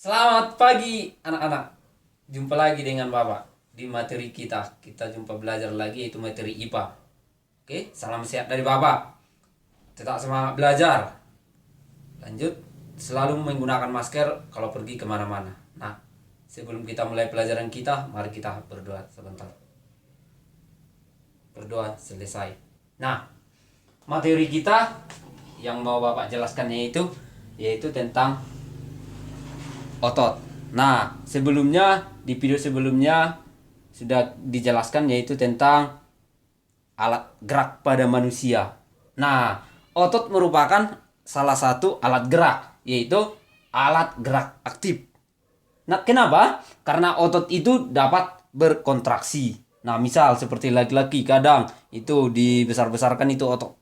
Selamat pagi anak-anak. Jumpa lagi dengan Bapak di materi kita. Kita jumpa belajar lagi yaitu materi IPA. Oke, salam sehat dari Bapak. Tetap semangat belajar. Lanjut, selalu menggunakan masker kalau pergi kemana-mana. Nah, sebelum kita mulai pelajaran kita, mari kita berdoa sebentar. Berdoa selesai. Nah, materi kita yang mau Bapak jelaskan yaitu tentang otot. Nah, sebelumnya di video sebelumnya sudah dijelaskan yaitu tentang alat gerak pada manusia. Nah, otot merupakan salah satu alat gerak, yaitu alat gerak aktif. Nah, kenapa? Karena otot itu dapat berkontraksi. Nah, misal seperti laki-laki kadang itu dibesar-besarkan itu otot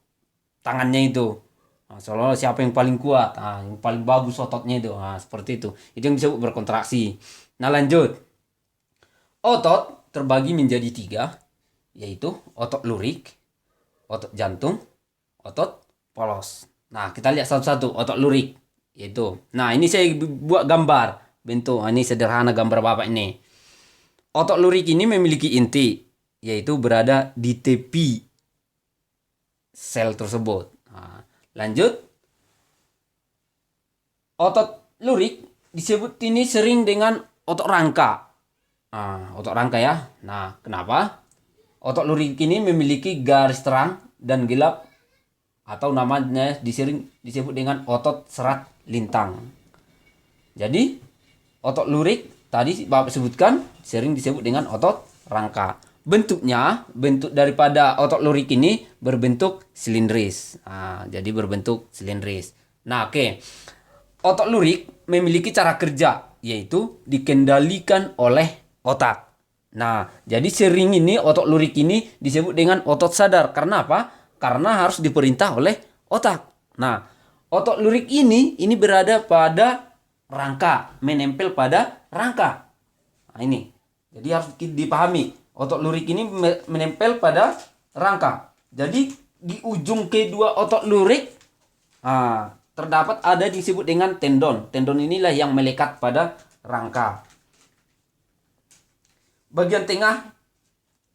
tangannya itu. Nah, soalnya siapa yang paling kuat, yang paling bagus ototnya itu, seperti itu. Itu yang disebut berkontraksi. Nah, lanjut. Otot terbagi menjadi 3, yaitu otot lurik, otot jantung, otot polos. Nah, kita lihat satu-satu otot lurik, yaitu. Nah, ini saya buat gambar bentuk. Ini sederhana gambar Bapak ini. Otot lurik ini memiliki inti, yaitu berada di tepi sel tersebut. Nah, lanjut. Otot lurik disebut ini sering dengan otot rangka. Otot rangka ya. Nah, kenapa? Otot lurik ini memiliki garis terang dan gelap atau namanya disebut dengan otot serat lintang. Jadi, otot lurik tadi Bapak sebutkan sering disebut dengan otot rangka. Bentuk daripada otot lurik ini berbentuk silindris. Jadi berbentuk silindris. Nah, oke. Otot lurik memiliki cara kerja, yaitu dikendalikan oleh otak. Nah, jadi sering ini otot lurik ini disebut dengan otot sadar. Karena apa? Karena harus diperintah oleh otak. Nah, otot lurik ini berada pada rangka, menempel pada rangka. Nah, ini. Jadi harus dipahami. Otot lurik ini menempel pada rangka. Jadi di ujung kedua otot lurik terdapat ada disebut dengan tendon. Tendon inilah yang melekat pada rangka. Bagian tengah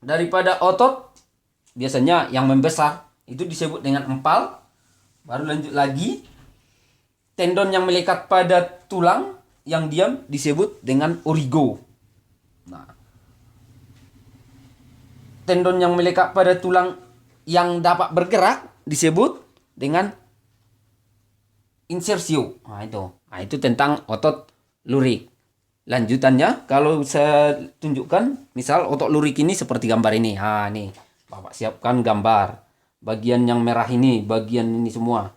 daripada otot biasanya yang membesar itu disebut dengan empal. Baru lanjut lagi. Tendon yang melekat pada tulang yang diam disebut dengan origo. Nah, tendon yang melekat pada tulang yang dapat bergerak disebut dengan insersio. Itu tentang otot lurik. Lanjutannya kalau saya tunjukkan, misal otot lurik ini seperti gambar ini. Nih, Bapak siapkan gambar. Bagian yang merah ini, bagian ini semua.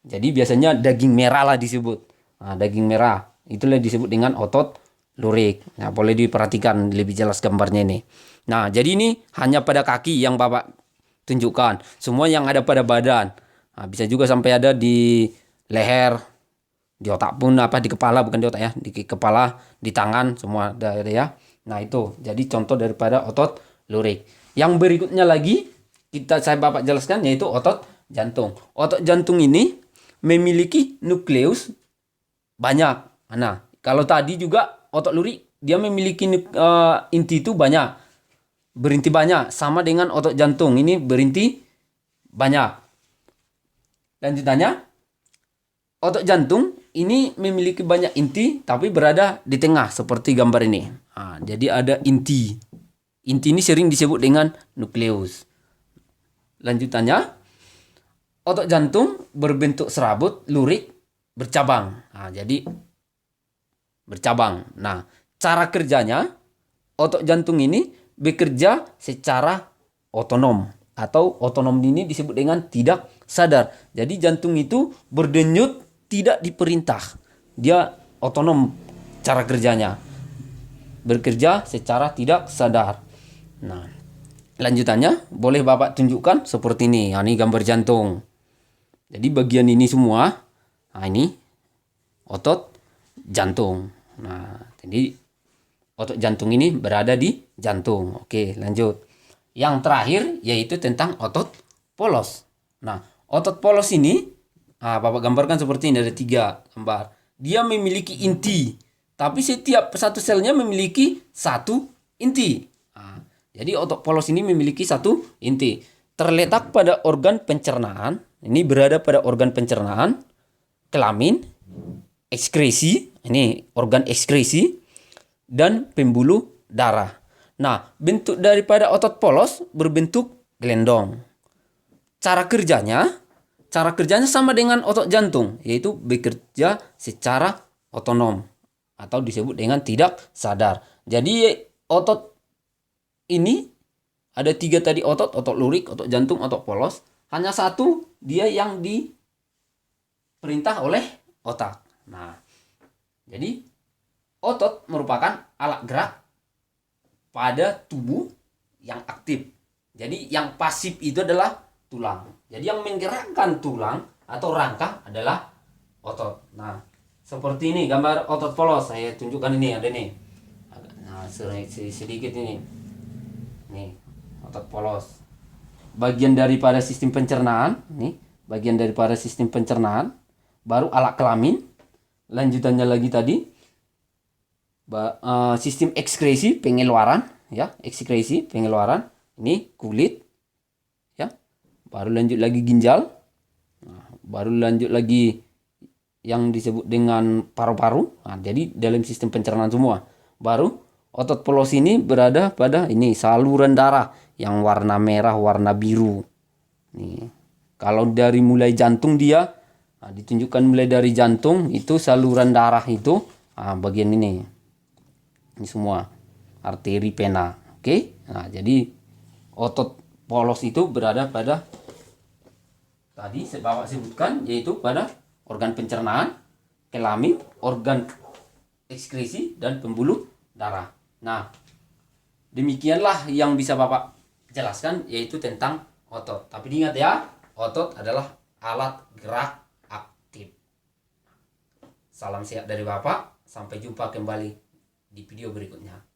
Jadi biasanya daging merah lah disebut. Daging merah itulah disebut dengan otot lurik. Nah, boleh diperhatikan lebih jelas gambarnya ini. Nah, jadi ini hanya pada kaki yang Bapak tunjukkan. Semua yang ada pada badan. Bisa juga sampai ada di leher, di otak pun di kepala, bukan di otak ya, di kepala, di tangan semua ada ya. Nah, itu jadi contoh daripada otot lurik. Yang berikutnya lagi saya Bapak jelaskan yaitu otot jantung. Otot jantung ini memiliki nukleus banyak. Nah, kalau tadi juga otot lurik dia memiliki inti itu banyak, berinti banyak, sama dengan otot jantung ini berinti banyak. Lanjutannya, otot jantung ini memiliki banyak inti tapi berada di tengah seperti gambar ini. Jadi ada inti. Inti ini sering disebut dengan nukleus. Lanjutannya, otot jantung berbentuk serabut, lurik, bercabang. Jadi bercabang. Nah, cara kerjanya otot jantung ini bekerja secara otonom atau otonom ini disebut dengan tidak sadar. Jadi jantung itu berdenyut tidak diperintah. Dia otonom cara kerjanya. Bekerja secara tidak sadar. Nah, lanjutannya boleh Bapak tunjukkan seperti ini. Ini gambar jantung. Jadi bagian ini semua, ini otot jantung. Nah, jadi otot jantung ini berada di jantung. Oke, lanjut. Yang terakhir yaitu tentang otot polos. Nah, otot polos ini Bapak gambarkan seperti ini, ada 3 gambar. dia memiliki inti, tapi setiap satu selnya memiliki satu inti. Nah, jadi otot polos ini memiliki satu inti. Terletak pada organ pencernaan. Ini berada pada organ pencernaan, kelamin, ekskresi, ini organ ekskresi, dan pembuluh darah. Nah, bentuk daripada otot polos berbentuk gelendong. Cara kerjanya sama dengan otot jantung, yaitu bekerja secara otonom atau disebut dengan tidak sadar. Jadi otot ini ada 3 tadi, otot lurik, otot jantung, otot polos. Hanya satu dia yang diperintah oleh otak. Nah, jadi otot merupakan alat gerak pada tubuh yang aktif. Jadi yang pasif itu adalah tulang. Jadi yang menggerakkan tulang atau rangka adalah otot. Nah, seperti ini gambar otot polos. Saya tunjukkan, ini ada nih. Nah, sedikit ini. Nih, otot polos. Bagian daripada sistem pencernaan, nih, bagian daripada sistem pencernaan, baru alat kelamin, lanjutannya lagi tadi sistem ekskresi pengeluaran, ya, ekskresi pengeluaran, ini kulit, ya, baru lanjut lagi ginjal, baru lanjut lagi yang disebut dengan paru-paru. Nah, jadi dalam sistem pencernaan semua. Baru otot polos ini berada pada ini saluran darah yang warna merah, warna biru. Nih, kalau dari mulai jantung dia, nah, ditunjukkan mulai dari jantung itu saluran darah itu, bagian ini semua arteri, pena. Oke. Nah, jadi otot polos itu berada pada tadi saya Bapak sebutkan, yaitu pada organ pencernaan, kelamin, organ ekskresi, dan pembuluh darah. Nah, demikianlah yang bisa Bapak jelaskan, yaitu tentang otot. Tapi diingat ya, otot adalah alat gerak aktif. Salam sehat dari Bapak. Sampai jumpa kembali di video berikutnya.